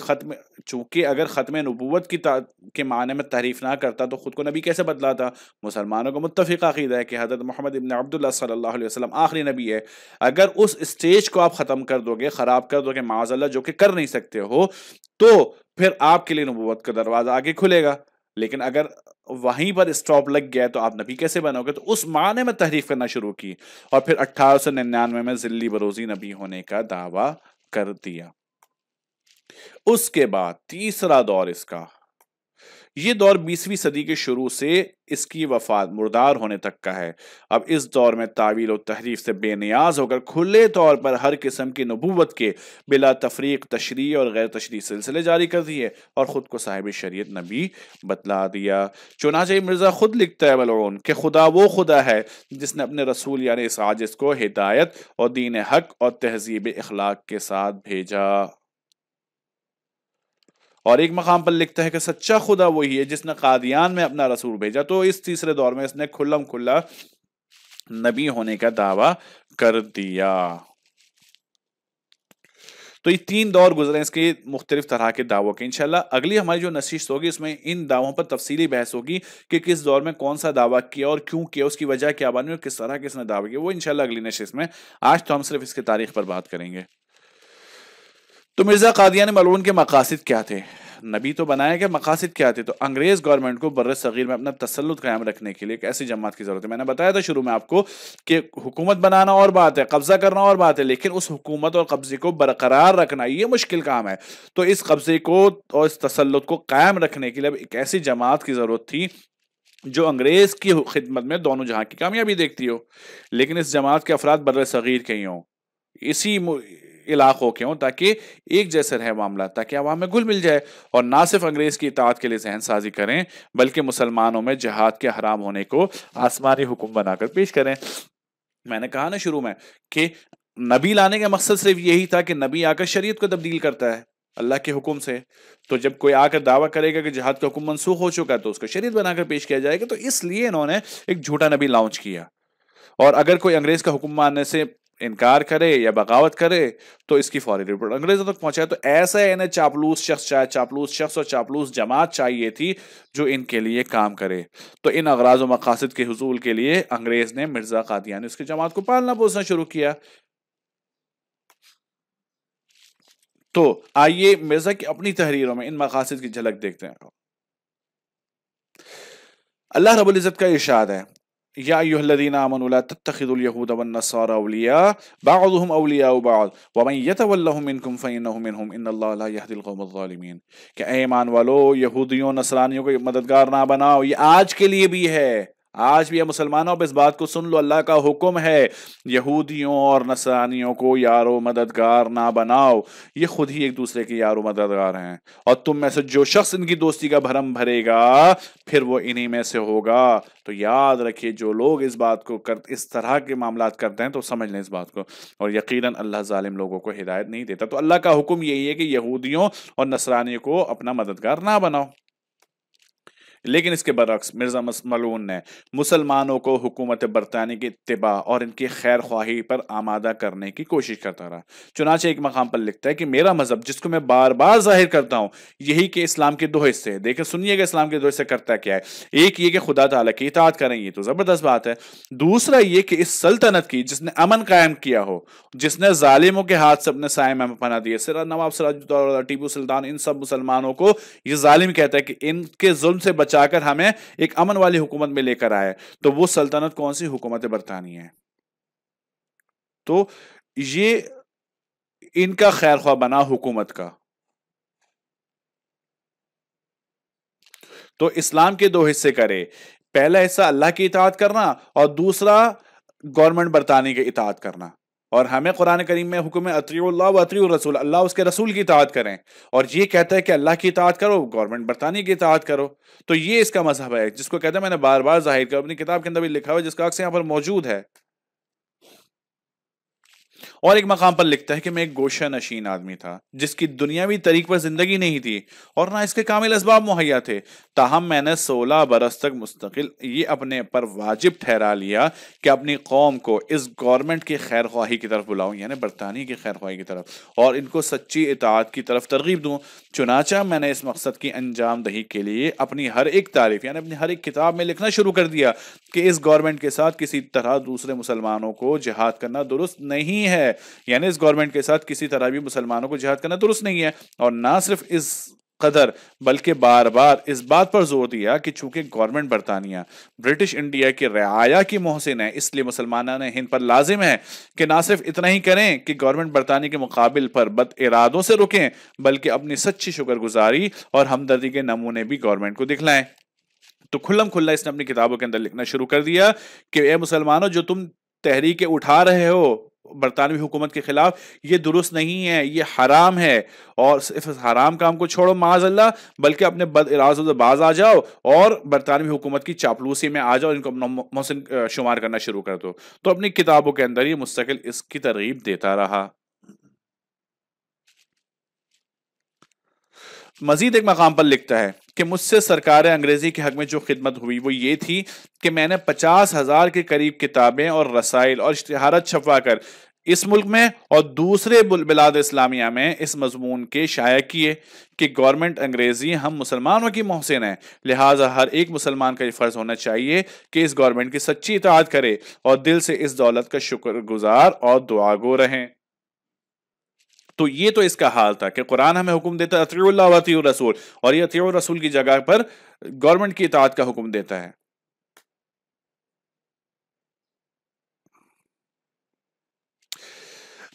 چونکہ اگر ختم نبوت کے معنی میں تحریف نہ کرتا تو خود کو نبی کیسے بدلاتا؟ مسلمانوں کو متفق عقیدہ ہے کہ حضرت محمد ابن عبداللہ صلی اللہ علیہ وسلم آخری نبی ہے۔ اگر اس اسٹیج کو آپ ختم کر دو گے، خراب کر دو گے معاذ اللہ، جو کہ کر نہیں سکتے ہو، تو پھر آپ کے لیے نبوت کا دروازہ آگے کھلے گا۔ لیکن اگر وہیں پر اسٹاپ لگ گیا تو آپ نبی کیسے بنو گے؟ تو اس معنی میں تحریف کرنا شروع کی، اور پھر 1899 میں ذلی بروزی نبی ہونے کا دعویٰ کر دیا۔ اس کے بعد تیسرا دور اس کا، یہ دور 20ویں صدی کے شروع سے اس کی وفات مردار ہونے تک کا ہے۔ اب اس دور میں تعویل و تحریف سے بے نیاز ہو کر کھلے طور پر ہر قسم کی نبوت کے بلا تفریق تشریح اور غیر تشریح سلسلے جاری کر دیے اور خود کو صاحب شریعت نبی بتلا دیا۔ چنانچہ مرزا خود لکھتا ہے ملعون کہ خدا وہ خدا ہے جس نے اپنے رسول یعنی اس عاجز کو ہدایت اور دین حق اور تہذیب اخلاق کے ساتھ بھیجا۔ اور ایک مقام پر لکھتا ہے کہ سچا خدا وہی ہے جس نے قادیان میں اپنا رسول بھیجا۔ تو اس تیسرے دور میں اس نے کھلم کھلا نبی ہونے کا دعویٰ کر دیا۔ تو یہ 3 دور گزرے اس کے مختلف طرح کے دعووں کے۔ انشاءاللہ اگلی ہماری جو نشست ہوگی اس میں ان دعووں پر تفصیلی بحث ہوگی کہ کس دور میں کون سا دعویٰ کیا اور کیوں کیا، اس کی وجہ کیا بنی اور کس طرح کس نے دعویٰ کیا، وہ انشاءاللہ اگلی نشست میں۔ آج تو ہم صرف اس کی تاریخ پر بات کریں گے۔ تو مرزا قادیان ملعون کے مقاصد کیا تھے؟ نبی تو بنایا کہ مقاصد کیا تھے؟ تو انگریز گورنمنٹ کو بر صغیر میں اپنا تسلط قائم رکھنے کے لیے ایک ایسی جماعت کی ضرورت ہے۔ میں نے بتایا تھا شروع میں آپ کو کہ حکومت بنانا اور بات ہے، قبضہ کرنا اور بات ہے، لیکن اس حکومت اور قبضے کو برقرار رکھنا یہ مشکل کام ہے۔ تو اس قبضے کو اور اس تسلط کو قائم رکھنے کے لیے ایک ایسی جماعت کی ضرورت تھی جو انگریز کی خدمت میں دونوں جہاں کی کامیابی دیکھتی ہو، لیکن اس جماعت کے افراد بر صغیر کے ہی ہوں، اسی علاقوں کے ہوں، تاکہ ایک جیسے رہے معاملہ، تاکہ عوام میں گھل مل جائے اور نہ صرف انگریز کی اطاعت کے لیے ذہن سازی کریں بلکہ مسلمانوں میں جہاد کے حرام ہونے کو آسمانی حکم بنا کر پیش کریں۔ میں نے کہا نا شروع میں کہ نبی لانے کا مقصد صرف یہی تھا کہ نبی آ کر شریعت کو تبدیل کرتا ہے اللہ کے حکم سے۔ تو جب کوئی آ کر دعویٰ کرے گا کہ جہاد کا حکم منسوخ ہو چکا ہے تو اس کو شریعت بنا کر پیش کیا جائے گا۔ تو اس لیے انہوں نے ایک جھوٹا نبی لانچ کیا، اور اگر کوئی انگریز کا حکم ماننے سے انکار کرے یا بغاوت کرے تو اس کی فوری رپورٹ انگریزوں تک پہنچائے۔ تو ایسا انہیں چاپلوس شخص اور چاپلوس جماعت چاہیے تھی جو ان کے لیے کام کرے۔ تو ان اغراض و مقاصد کے حصول کے لیے انگریز نے مرزا قادیانی اس کی جماعت کو پالنا پوسنا شروع کیا۔ تو آئیے مرزا کی اپنی تحریروں میں ان مقاصد کی جھلک دیکھتے ہیں۔ اللہ رب العزت کا ارشاد ہے، یا ایھا الذین آمنوا لا تتخذوا اليهود والنصارى اولیاء بعضهم اولیاء بعض ومن يتولهم منکم فانه منهم ان اللہ لا يهدي القوم الظالمین، کہ اے ایمان والو یہودیوں نصرانیوں کو مددگار نہ بناؤ۔ یہ آج کے لیے بھی ہے، آج بھی ہے مسلمانوں، اب اس بات کو سن لو، اللہ کا حکم ہے یہودیوں اور نصرانیوں کو یار و مددگار نہ بناؤ، یہ خود ہی ایک دوسرے کے یار و مددگار ہیں، اور تم میں سے جو شخص ان کی دوستی کا بھرم بھرے گا پھر وہ انہی میں سے ہوگا۔ تو یاد رکھیے جو لوگ اس بات کو اس طرح کے معاملات کرتے ہیں تو سمجھ لیں اس بات کو، اور یقیناً اللہ ظالم لوگوں کو ہدایت نہیں دیتا۔ تو اللہ کا حکم یہی ہے کہ یہودیوں اور نصرانیوں کو اپنا مددگار نہ بناؤ۔ لیکن اس کے برعکس مرزا ملعون نے مسلمانوں کو حکومت برطانیہ کی اتباع اور ان کی خیر خواہی پر آمادہ کرنے کی کوشش کرتا رہا۔ چنانچہ ایک مقام پر لکھتا ہے کہ میرا مذہب جس کو میں بار بار ظاہر کرتا ہوں یہی کہ اسلام کے 2 حصے ہیں۔ دیکھیں سنیے گا اسلام کے 2 حصے کرتا کیا ہے۔ ایک یہ کہ خدا تعالیٰ کی اطاعت کریں، یہ تو زبردست بات ہے۔ دوسرا یہ کہ اس سلطنت کی جس نے امن قائم کیا ہو، جس نے ظالموں کے ہاتھ سے اپنے سائے میں پناہ دی ہے، نواب سراج الدولہ، ٹیپو سلطان، ان سب مسلمانوں کو یہ ظالم کہتا ہے کہ ان کے ظلم سے بچا کر ہمیں ایک امن والی حکومت میں لے کر آئے۔ تو وہ سلطنت کون سی؟ حکومت برطانیہ ہے۔ تو یہ ان کا خیر خواہ بنا حکومت کا۔ تو اسلام کے 2 حصے کرے، پہلا حصہ اللہ کی اطاعت کرنا اور دوسرا گورنمنٹ برطانیہ کی اطاعت کرنا۔ اور ہمیں قرآن کریم میں حکم ہے اطیعوا اللہ و اطیعوا الرسول، اللہ اس کے رسول کی اطاعت کریں، اور یہ کہتا ہے کہ اللہ کی اطاعت کرو، گورنمنٹ برطانیہ کی اطاعت کرو۔ تو یہ اس کا مذہب ہے جس کو کہتے ہیں، میں نے بار بار ظاہر کیا، اپنی کتاب کے اندر بھی لکھا ہوا ہے، جس کا عکس یہاں پر موجود ہے۔ اور ایک مقام پر لکھتا ہے کہ میں ایک گوشہ نشین آدمی تھا جس کی دنیاوی طریق پر زندگی نہیں تھی اور نہ اس کے کامل اسباب مہیا تھے، تاہم میں نے 16 برس تک مستقل یہ اپنے پر واجب ٹھہرا لیا کہ اپنی قوم کو اس گورنمنٹ کی خیر خواہی کی طرف بلاؤں، یعنی برطانیہ کی خیر خواہی کی طرف، اور ان کو سچی اطاعت کی طرف ترغیب دوں۔ چنانچہ میں نے اس مقصد کی انجام دہی کے لیے اپنی ہر ایک تعریف، یعنی اپنی ہر ایک کتاب میں لکھنا شروع کر دیا کہ اس گورنمنٹ کے ساتھ کسی طرح دوسرے مسلمانوں کو جہاد کرنا درست نہیں ہے، یعنی اس گورنمنٹ کے ساتھ کسی طرح بھی مسلمانوں کو جہاد کرنا درست نہیں ہے، اور نہ صرف اس قدر بلکہ بار بار اس بات پر زور دیا کہ چونکہ گورنمنٹ برطانیہ برٹش انڈیا کی رعایا کی محسن ہے، اس لیے مسلمانان ہند پر لازم ہے کہ نہ صرف اتنا ہی کریں کہ گورنمنٹ برطانیہ کے مقابل پر بد ارادوں سے رکیں، بلکہ اپنی سچی شکر گزاری اور ہمدردی کے نمونے بھی گورنمنٹ کو دکھلائیں۔ تو کھلم کھلا اس نے اپنی کتابوں کے اندر لکھنا شروع کر دیا کہ اے مسلمانوں، جو تم تحریکیں اٹھا رہے ہو برطانوی حکومت کے خلاف، یہ درست نہیں ہے، یہ حرام ہے، اور صرف اس حرام کام کو چھوڑو معاذ اللہ، بلکہ اپنے بد ارادوں سے باز آ جاؤ اور برطانوی حکومت کی چاپلوسی میں آ جاؤ، ان کو اپنا محسن شمار کرنا شروع کر دو۔ تو اپنی کتابوں کے اندر یہ مستقل اس کی ترغیب دیتا رہا۔ مزید ایک مقام پر لکھتا ہے کہ مجھ سے سرکار انگریزی کے حق میں جو خدمت ہوئی وہ یہ تھی کہ میں نے 50,000 کے قریب کتابیں اور رسائل اور اشتہارات چھپوا کر اس ملک میں اور دوسرے بلاد اسلامیہ میں اس مضمون کے شائع کیے کہ گورنمنٹ انگریزی ہم مسلمانوں کی محسن ہے، لہٰذا ہر ایک مسلمان کا یہ فرض ہونا چاہیے کہ اس گورنمنٹ کی سچی اطاعت کرے اور دل سے اس دولت کا شکر گزار اور دعا گو رہیں۔ تو یہ تو اس کا حال تھا کہ قرآن ہمیں حکم دیتا ہے اطیعوا اللہ و اطیعوا الرسول، اور یہ اطیعوا الرسول کی جگہ پر گورنمنٹ کی اطاعت کا حکم دیتا ہے۔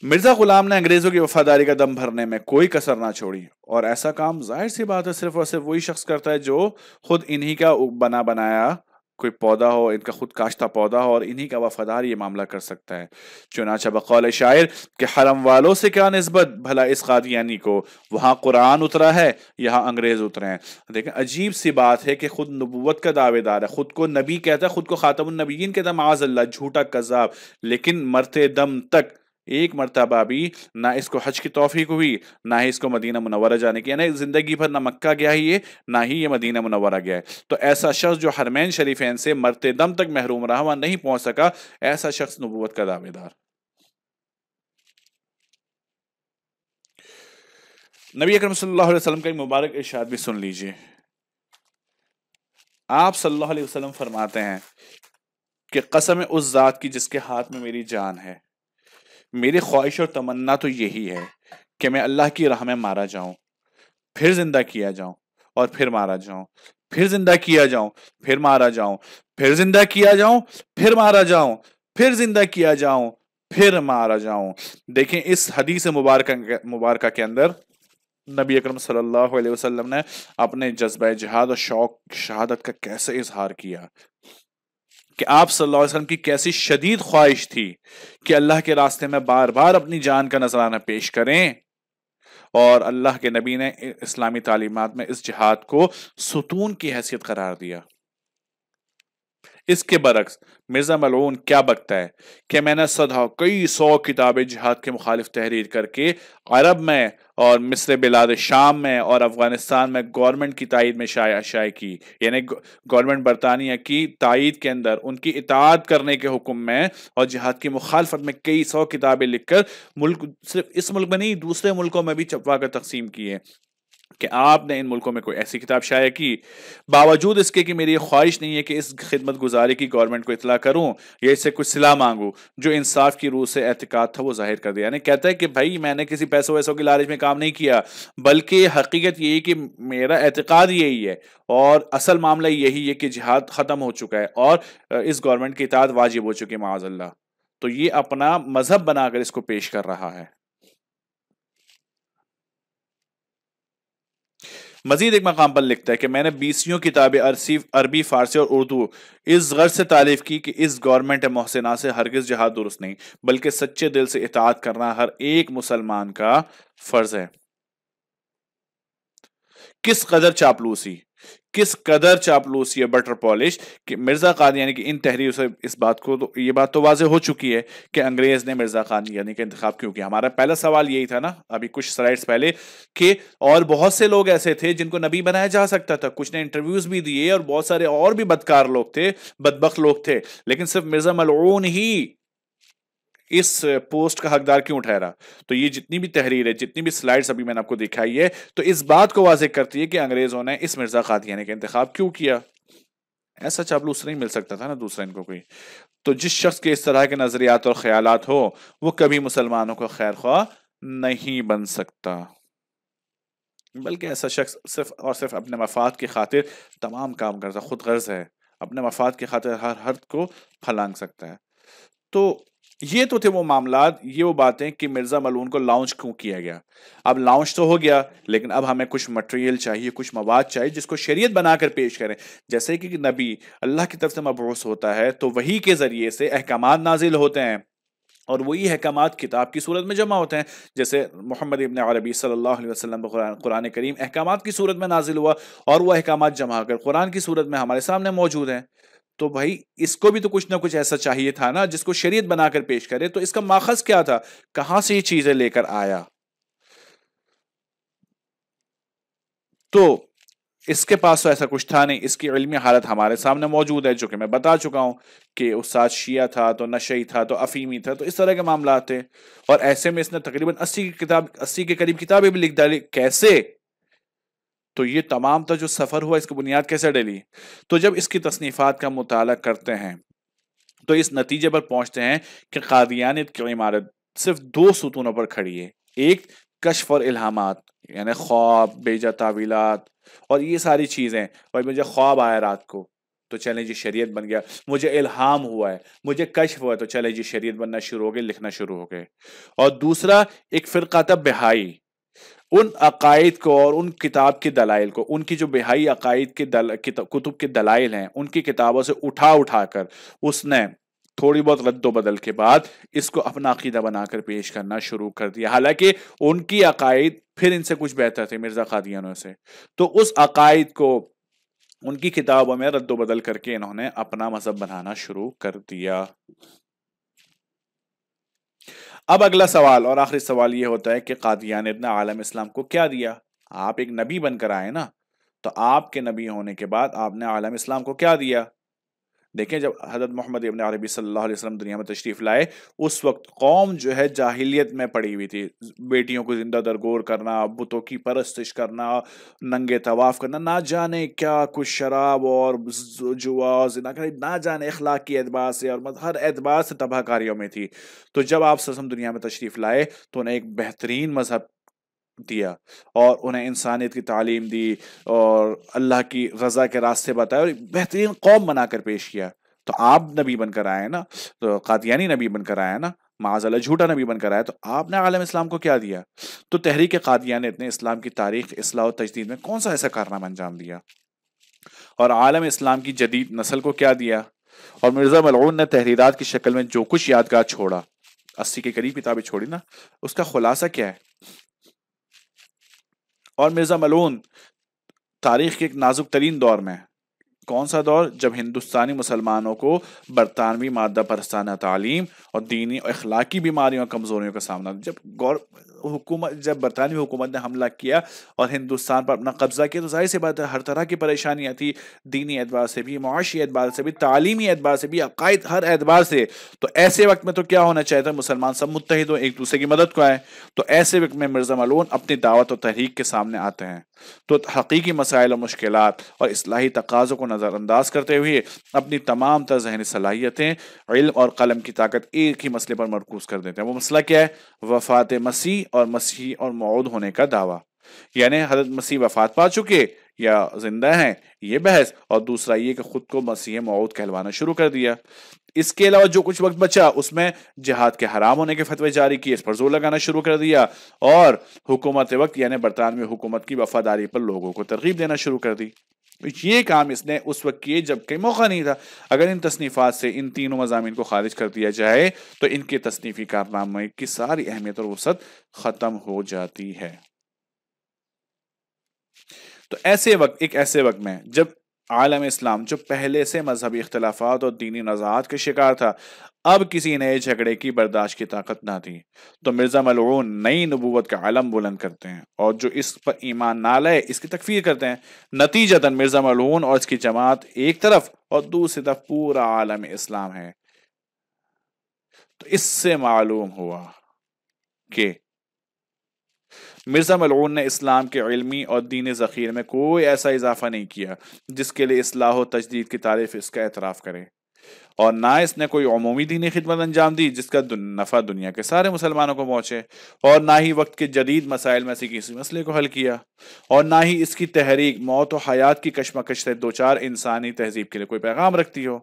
مرزا غلام نے انگریزوں کی وفاداری کا دم بھرنے میں کوئی کسر نہ چھوڑی، اور ایسا کام ظاہر سی بات ہے صرف اور صرف وہی شخص کرتا ہے جو خود انہی کا بنا بنایا کوئی پودا ہو، ان کا خود کاشتہ پودا ہو، اور انہی کا وفادار یہ معاملہ کر سکتا ہے۔ چنانچہ بقول شاعر کہ حرم والوں سے کیا نسبت بھلا اس قادیانی کو، وہاں قرآن اترا ہے یہاں انگریز اترے ہیں۔ دیکھیں عجیب سی بات ہے کہ خود نبوت کا دعوے دار ہے، خود کو نبی کہتا ہے، خود کو خاتم النبیین کہتا ہے، معاذ اللہ جھوٹا کذاب، لیکن مرتے دم تک ایک مرتبہ بھی نہ اس کو حج کی توفیق ہوئی، نہ ہی اس کو مدینہ منورہ جانے کی، یعنی زندگی بھر نہ مکہ گیا ہی ہے نہ ہی یہ مدینہ منورہ گیا ہے۔ تو ایسا شخص جو حرمین شریفین سے مرتے دم تک محروم رہا، وہاں نہیں پہنچ سکا، ایسا شخص نبوت کا دعوے دار۔ نبی اکرم صلی اللہ علیہ وسلم کا ایک مبارک ارشاد بھی سن لیجئے۔ آپ صلی اللہ علیہ وسلم فرماتے ہیں کہ قسم اس ذات کی جس کے ہاتھ میں میری جان ہے، میری خواہش اور تمنا تو یہی ہے کہ میں اللہ کی راہ میں مارا جاؤں، پھر زندہ کیا جاؤں، اور پھر مارا جاؤں، پھر زندہ کیا جاؤں، پھر مارا جاؤں، پھر زندہ کیا جاؤں، پھر مارا جاؤں، پھر زندہ کیا جاؤں، پھر مارا جاؤں۔ دیکھیں اس حدیث مبارکہ کے اندر نبی اکرم صلی اللہ علیہ وسلم نے اپنے جذبہ جہاد اور شوق شہادت کا کیسے اظہار کیا، کہ آپ صلی اللہ علیہ وسلم کی کیسی شدید خواہش تھی کہ اللہ کے راستے میں بار بار اپنی جان کا نذرانہ پیش کریں، اور اللہ کے نبی نے اسلامی تعلیمات میں اس جہاد کو ستون کی حیثیت قرار دیا۔ اس کے برعکس مرزا ملعون کیا بکتا ہے کہ میں نے کئی سو کتابیں جہاد کے مخالف تحریر کر کے عرب میں اور مصر بلاد شام میں اور افغانستان میں گورنمنٹ کی تائید میں شائع کی، یعنی گورنمنٹ برطانیہ کی تائید کے اندر ان کی اطاعت کرنے کے حکم میں اور جہاد کی مخالفت میں کئی سو کتابیں لکھ کر ملک، صرف اس ملک میں نہیں دوسرے ملکوں میں بھی چھپوا کر تقسیم کی ہے، کہ آپ نے ان ملکوں میں کوئی ایسی کتاب شائع کی باوجود اس کے کہ میری یہ خواہش نہیں ہے کہ اس خدمت گزاری کی گورنمنٹ کو اطلاع کروں یا اس سے کچھ صلہ مانگوں، جو انصاف کی روح سے اعتقاد تھا وہ ظاہر کر دیا۔ یعنی کہتا ہے کہ بھائی میں نے کسی پیسوں ویسوں کی لالچ میں کام نہیں کیا، بلکہ حقیقت یہی کہ میرا اعتقاد یہی ہے اور اصل معاملہ یہی ہے کہ جہاد ختم ہو چکا ہے اور اس گورنمنٹ کی اطاعت واجب ہو چکی ہے معاذ اللہ۔ تو یہ اپنا مذہب بنا کر اس کو پیش کر رہا ہے۔ مزید ایک مقام پر لکھتا ہے کہ میں نے 20 کتابیں عربی، فارسی اور اردو اس غرض سے تالیف کی کہ اس گورنمنٹ محسنہ سے ہرگز جہاد درست نہیں، بلکہ سچے دل سے اطاعت کرنا ہر ایک مسلمان کا فرض ہے۔ کس قدر چاپلوسی، کس قدر چاپلوسی ہے بٹر پالش کہ مرزا قادیانی کی ان تحریروں سے اس بات کو تو یہ بات تو واضح ہو چکی ہے کہ انگریز نے مرزا قادیانی کا انتخاب کیوں کیا۔ ہمارا پہلا سوال یہی تھا نا ابھی کچھ سلائڈز پہلے، کہ اور بہت سے لوگ ایسے تھے جن کو نبی بنایا جا سکتا تھا، کچھ نے انٹرویوز بھی دیے اور بہت سارے اور بھی بدکار لوگ تھے، بدبخت لوگ تھے، لیکن صرف مرزا ملعون ہی اس پوسٹ کا حقدار کیوں ٹھہرا۔ تو یہ جتنی بھی تحریر ہے، جتنی بھی سلائڈز ابھی میں نے آپ کو دکھائی ہے، تو اس بات کو واضح کرتی ہے کہ انگریزوں نے اس مرزا قادیانی کا انتخاب کیوں کیا۔ ایسا چاپلوس نہیں مل سکتا تھا نا دوسرا ان کو کوئی۔ تو جس شخص کے اس طرح کے نظریات اور خیالات ہو وہ کبھی مسلمانوں کو خیر خواہ نہیں بن سکتا۔ بلکہ ایسا شخص صرف اور صرف اپنے مفاد کی خاطر تمام کام کرتا، خود غرض ہے، اپنے مفاد کی خاطر ہر حد کو پھلانگ سکتا ہے۔ تو یہ تو تھے وہ معاملات، یہ وہ باتیں کہ مرزا ملعون کو لانچ کیوں کیا گیا۔ اب لانچ تو ہو گیا، لیکن اب ہمیں کچھ مٹیریل چاہیے، کچھ مواد چاہیے جس کو شریعت بنا کر پیش کریں۔ جیسے کہ نبی اللہ کی طرف سے مبعوث ہوتا ہے تو وحی کے ذریعے سے احکامات نازل ہوتے ہیں، اور وہی احکامات کتاب کی صورت میں جمع ہوتے ہیں۔ جیسے محمد ابن عربی صلی اللہ علیہ وسلم پر قرآن کریم احکامات کی صورت میں نازل ہوا، اور وہ احکامات جمع کر قرآن کی صورت میں ہمارے سامنے موجود ہیں۔ تو بھائی اس کو بھی تو کچھ نہ کچھ ایسا چاہیے تھا نا جس کو شریعت بنا کر پیش کرے۔ تو اس کا ماخذ کیا تھا، کہاں سے یہ چیزیں لے کر آیا؟ تو اس کے پاس تو ایسا کچھ تھا نہیں، اس کی علمی حالت ہمارے سامنے موجود ہے جو کہ میں بتا چکا ہوں کہ استاد شیعہ تھا تو نشئی تھا تو افیمی تھا، تو اس طرح کے معاملات تھے، اور ایسے میں اس نے تقریباً 80 کے قریب کتابیں بھی لکھ ڈالی۔ کیسے؟ تو یہ تمام جو سفر ہوا اس کی بنیاد کیسے ڈلی؟ تو جب اس کی تصنیفات کا مطالعہ کرتے ہیں تو اس نتیجے پر پہنچتے ہیں کہ قادیانیت کی عمارت صرف دو ستونوں پر کھڑی ہے۔ ایک، کشف اور الہامات، یعنی خواب، بیجا تعویلات اور یہ ساری چیزیں، اور مجھے خواب آیا رات کو تو چلیں جی شریعت بن گیا، مجھے الہام ہوا ہے، مجھے کشف ہوا ہے تو چلیں جی شریعت بننا شروع ہو گئے، لکھنا شروع ہو گئے۔ اور دوسرا ایک فرقہ تھا بہائی، ان عقائد کو اور ان کتاب کے دلائل کو، ان کی جو بہائی عقائد کے کتب کے دلائل ہیں، ان کی کتابوں سے اٹھا کر اس نے تھوڑی بہت رد و بدل کے بعد اس کو اپنا عقیدہ بنا کر پیش کرنا شروع کر دیا، حالانکہ ان کی عقائد پھر ان سے کچھ بہتر تھے، مرزا قادیانوں سے۔ تو اس عقائد کو ان کی کتابوں میں رد و بدل کر کے انہوں نے اپنا مذہب بنانا شروع کر دیا۔ اب اگلا سوال اور آخری سوال یہ ہوتا ہے کہ قادیانیت نے عالم اسلام کو کیا دیا؟ آپ ایک نبی بن کر آئے نا، تو آپ کے نبی ہونے کے بعد آپ نے عالم اسلام کو کیا دیا؟ دیکھیں جب حضرت محمد ابن عربی صلی اللہ علیہ وسلم دنیا میں تشریف لائے، اس وقت قوم جو ہے جاہلیت میں پڑی ہوئی تھی، بیٹیوں کو زندہ درگور کرنا، بتوں کی پرستش کرنا، ننگے طواف کرنا، نہ جانے کیا کچھ، شراب اور جوا زنا کرنا، نہ جانے اخلاق کی اعتبار سے اور ہر اعتبار سے تباہ کاریوں میں تھی۔ تو جب آپ صلی اللہ علیہ وسلم دنیا میں تشریف لائے تو انہیں ایک بہترین مذہب دیا، اور انہیں انسانیت کی تعلیم دی، اور اللہ کی رضا کے راستے بتائے، اور ایک بہترین قوم بنا کر پیش کیا۔ تو آپ نبی بن کر آئے نا، تو قادیانی نبی بن کر آیا نا، معاذ اللہ جھوٹا نبی بن کر آیا، تو آپ نے عالم اسلام کو کیا دیا؟ تو تحریک قادیانیت نے اسلام کی تاریخ، اصلاح و تجدید میں کون سا ایسا کارنامہ انجام دیا؟ اور عالم اسلام کی جدید نسل کو کیا دیا؟ اور مرزا ملعون نے تحریرات کی شکل میں جو کچھ یادگار چھوڑا، 80 کے قریب کتابیں چھوڑی نا، اس کا خلاصہ کیا ہے؟ اور مرزا ملعون تاریخ کے ایک نازک ترین دور میں، کون سا دور؟ جب ہندوستانی مسلمانوں کو برطانوی مادہ پرستانہ تعلیم اور دینی اور اخلاقی بیماریوں اور کمزوریوں کا سامنا، جب برطانوی حکومت نے حملہ کیا اور ہندوستان پر اپنا قبضہ کیا، تو ظاہر سی بات ہے ہر طرح کی پریشانیاں تھی، دینی اعتبار سے بھی، معاشی اعتبار سے بھی، تعلیمی اعتبار سے بھی، عقائد، ہر اعتبار سے۔ تو ایسے وقت میں تو کیا ہونا چاہیے تھا؟ مسلمان سب متحد ہو، ایک دوسرے کی مدد کو آئے۔ تو ایسے وقت میں مرزا ملعون اپنی دعوت و تحریک کے سامنے آتے ہیں، تو حقیقی مسائل و مشکلات اور اصلاحی تقاضوں کو نظر انداز کرتے ہوئے اپنی تمام تر ذہنی صلاحیتیں، علم اور قلم کی طاقت ایک ہی مسئلے پر مرکوز کر دیتے ہیں۔ وہ مسئلہ کیا ہے؟ وفات مسیح اور مسیح اور موعود ہونے کا دعویٰ، یعنی حضرت مسیح وفات پا چکے یا زندہ ہیں، یہ بحث، اور دوسرا یہ کہ خود کو مسیح موعود کہلوانا شروع کر دیا۔ اس کے علاوہ جو کچھ وقت بچا اس میں جہاد کے حرام ہونے کے فتوے جاری کیے، اس پر زور لگانا شروع کر دیا، اور حکومت وقت یعنی برطانوی حکومت کی وفاداری پر لوگوں کو ترغیب دینا شروع کر دی۔ یہ کام اس نے اس وقت کیے جب کئی موقع نہیں تھا۔ اگر ان تصنیفات سے ان تینوں مضامین کو خارج کر دیا جائے تو ان کے تصنیفی کارنامے کی ساری اہمیت اور وسعت ختم ہو جاتی ہے۔ تو ایسے وقت میں جب عالم اسلام جو پہلے سے مذہبی اختلافات اور دینی نزاعات کے شکار تھا، اب کسی نئے جھگڑے کی برداشت کی طاقت نہ تھی، تو مرزا ملعون نئی نبوت کا علم بلند کرتے ہیں، اور جو اس پر ایمان نہ لائے اس کی تکفیر کرتے ہیں۔ نتیجتاً مرزا ملعون اور اس کی جماعت ایک طرف اور دوسری طرف پورا عالم اسلام ہے۔ تو اس سے معلوم ہوا کہ مرزا ملعون نے اسلام کے علمی اور دینی ذخیرے میں کوئی ایسا اضافہ نہیں کیا جس کے لیے اصلاح و تجدید کی تعریف اس کا اعتراف کرے۔ اور نہ اس نے کوئی عمومی دینی خدمت انجام دی جس کا نفع دنیا کے سارے مسلمانوں کو پہنچے، اور نہ ہی وقت کے جدید مسائل میں سے کسی مسئلے کو حل کیا، اور نہ ہی اس کی تحریک موت و حیات کی کشمکش سے دوچار انسانی تہذیب کے لیے کوئی پیغام رکھتی ہو،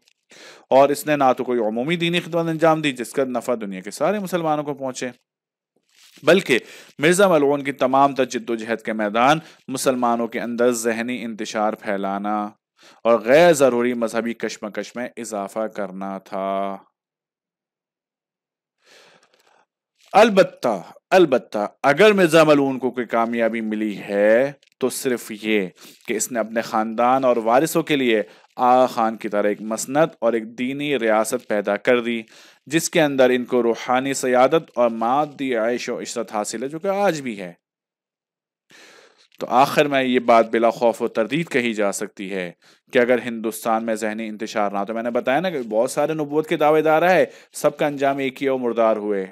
اور اس نے نہ تو کوئی عمومی دینی خدمت انجام دی جس کا نفع دنیا کے سارے مسلمانوں کو پہنچے، بلکہ مرزا ملعون کی تمام تر جد و جہد کے میدان مسلمانوں کے اندر ذہنی انتشار پھیلانا اور غیر ضروری مذہبی کشمکش میں اضافہ کرنا تھا۔ البتہ اگر مرزا ملعون کو کوئی کامیابی ملی ہے تو صرف یہ کہ اس نے اپنے خاندان اور وارثوں کے لیے آغا خان کی طرح ایک مسند اور ایک دینی ریاست پیدا کر دی جس کے اندر ان کو روحانی سیادت اور مادی عیش و عشرت حاصل ہے، جو کہ آج بھی ہے۔ تو آخر میں یہ بات بلا خوف و تردید کہی جا سکتی ہے کہ اگر ہندوستان میں ذہنی انتشار نہ، تو میں نے بتایا نا کہ بہت سارے نبوت کے دعوے دار ہے، سب کا انجام ایک ہی، اور مردار ہوئے،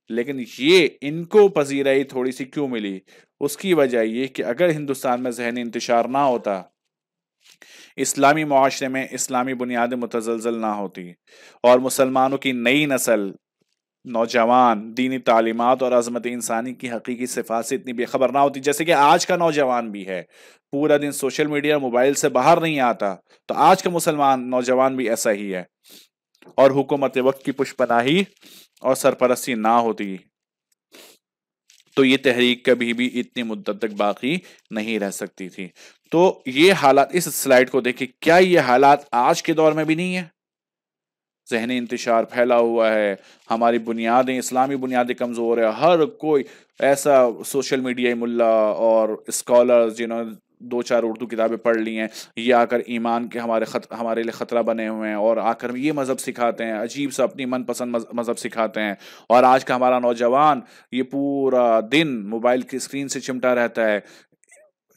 لیکن یہ ان کو پذیرائی تھوڑی سی کیوں ملی؟ اس کی وجہ یہ کہ اگر ہندوستان میں ذہنی انتشار نہ ہوتا، اسلامی معاشرے میں اسلامی بنیادیں متزلزل نہ ہوتی، اور مسلمانوں کی نئی نسل نوجوان دینی تعلیمات اور عظمت انسانی کی حقیقی صفات سے اتنی بے خبر نہ ہوتی، جیسے کہ آج کا نوجوان بھی ہے، پورا دن سوشل میڈیا موبائل سے باہر نہیں آتا، تو آج کا مسلمان نوجوان بھی ایسا ہی ہے، اور حکومت وقت کی پشت پناہی اور سرپرستی نہ ہوتی تو یہ تحریک کبھی بھی اتنی مدت تک باقی نہیں رہ سکتی تھی۔ تو یہ حالات، اس سلائیڈ کو دیکھیں، کیا یہ حالات آج کے دور میں بھی نہیں ہے؟ ذہنی انتشار پھیلا ہوا ہے، ہماری بنیادیں، اسلامی بنیادیں کمزور ہے، ہر کوئی ایسا سوشل میڈیا ملا اور اسکالرز جنہوں نے 2-4 اردو کتابیں پڑھ لی ہیں، یہ آ کر ایمان کے ہمارے لیے خطرہ بنے ہوئے ہیں، اور آ کر یہ مذہب سکھاتے ہیں، عجیب سا اپنی من پسند مذہب سکھاتے ہیں، اور آج کا ہمارا نوجوان یہ پورا دن موبائل کی اسکرین سے چمٹا رہتا ہے،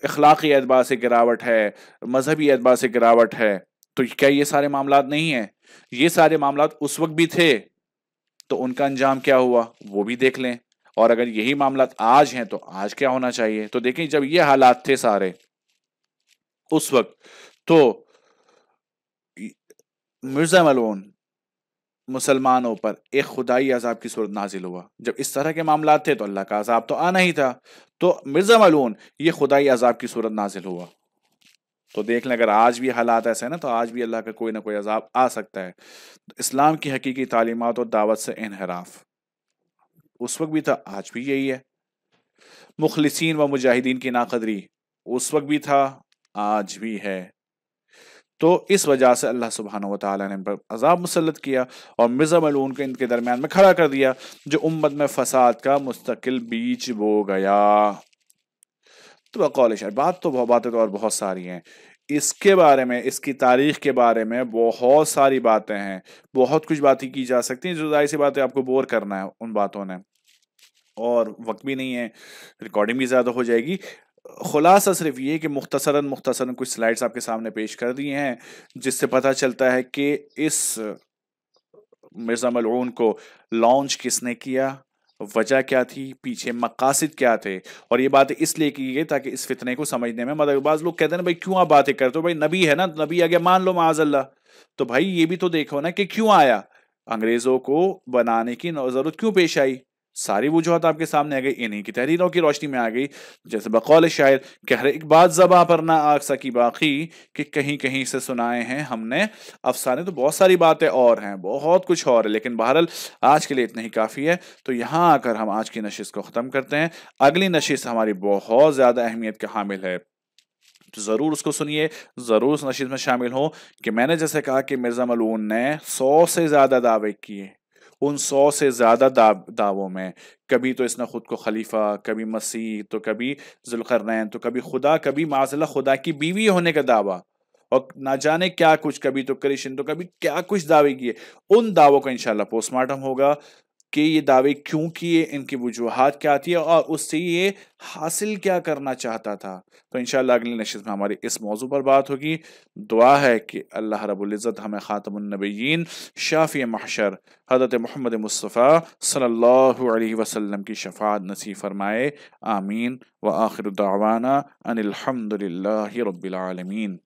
اخلاقی اعتبار سے گراوٹ ہے، مذہبی اعتبار سے گراوٹ ہے۔ تو کیا یہ سارے معاملات نہیں ہیں؟ یہ سارے معاملات اس وقت بھی تھے، تو ان کا انجام کیا ہوا وہ بھی دیکھ لیں، اور اگر یہی معاملات آج ہیں تو آج کیا ہونا چاہیے؟ تو دیکھیں، جب یہ حالات تھے سارے اس وقت، تو مرزا ملعون مسلمانوں پر ایک خدائی عذاب کی صورت نازل ہوا۔ جب اس طرح کے معاملات تھے تو اللہ کا عذاب تو آنا ہی تھا، تو مرزا ملعون یہ خدائی عذاب کی صورت نازل ہوا۔ تو دیکھ لیں، اگر آج بھی حالات ایسے ہیں نا، تو آج بھی اللہ کا کوئی نہ کوئی عذاب آ سکتا ہے۔ اسلام کی حقیقی تعلیمات اور دعوت سے انحراف اس وقت بھی تھا، آج بھی یہی ہے۔ مخلصین و مجاہدین کی ناقدری اس وقت بھی تھا، آج بھی ہے۔ تو اس وجہ سے اللہ سبحانہ و تعالیٰ نے ان پر عذاب مسلط کیا، اور مرزا ملعون کو ان کے درمیان میں کھڑا کر دیا، جو امت میں فساد کا مستقل بیج بو گیا۔ تو بقول شاعر، باتیں تو اور بہت ساری ہیں اس کے بارے میں، اس کی تاریخ کے بارے میں بہت ساری باتیں ہیں، بہت کچھ باتیں کی جا سکتی ہیں، جو ظاہر سی باتیں آپ کو بور کرنا ہے ان باتوں نے، اور وقت بھی نہیں ہے، ریکارڈنگ بھی زیادہ ہو جائے گی۔ خلاصہ صرف یہ کہ مختصراً کچھ سلائیڈز آپ کے سامنے پیش کر دی ہیں، جس سے پتہ چلتا ہے کہ اس مرزا ملعون کو لانچ کس نے کیا، وجہ کیا تھی، پیچھے مقاصد کیا تھے، اور یہ باتیں اس لیے کی گئی تاکہ اس فتنے کو سمجھنے میں مدد۔ بعض لوگ کہتے ہیں نا بھائی کیوں آپ باتیں کرتے ہو، بھائی نبی ہے نا، نبی آگے مان لو معاذ اللہ، تو بھائی یہ بھی تو دیکھو نا کہ کیوں آیا، انگریزوں کو بنانے کی ضرورت کیوں پیش آئی، ساری وجوہات آپ کے سامنے آ گئی، انہی کی تحریروں کی روشنی میں آ گئی۔ جیسے بقول شاعر کہ ہر ایک بات زباں پر نہ آگ سکی باقی، کہ کہیں کہیں سے سنائے ہیں ہم نے افسانے۔ تو بہت ساری باتیں اور ہیں، بہت کچھ اور ہے، لیکن بہرحال آج کے لیے اتنا ہی کافی ہے۔ تو یہاں آ کر ہم آج کی نشست کو ختم کرتے ہیں۔ اگلی نشست ہماری بہت زیادہ اہمیت کا حامل ہے، تو ضرور اس کو سنیے، ضرور اس نشست میں شامل ہوں۔ کہ میں نے جیسے کہا کہ مرزا ملعون نے 100 سے زیادہ دعوے کیے، ان 100 سے زیادہ دعووں میں کبھی تو اس نے خود کو خلیفہ، کبھی مسیح، تو کبھی ذوالقرنین، تو کبھی خدا، کبھی معاذ اللہ خدا کی بیوی ہونے کا دعویٰ، اور نہ جانے کیا کچھ، کبھی تو کرشن، تو کبھی کیا کچھ دعوے کیے۔ ان دعووں کا انشاءاللہ پوسٹ مارٹم ہوگا کہ یہ دعوے کیوں کیے، ان کی وجوہات کیا تھی، اور اس سے یہ حاصل کیا کرنا چاہتا تھا۔ تو انشاءاللہ اگلی نشست میں ہماری اس موضوع پر بات ہوگی۔ دعا ہے کہ اللہ رب العزت ہمیں خاتم النبیین، شافی محشر حضرت محمد مصطفیٰ صلی اللہ علیہ وسلم کی شفاعت نصیب فرمائے، آمین۔ وآخر دعوانا ان الحمد للہ رب العالمین۔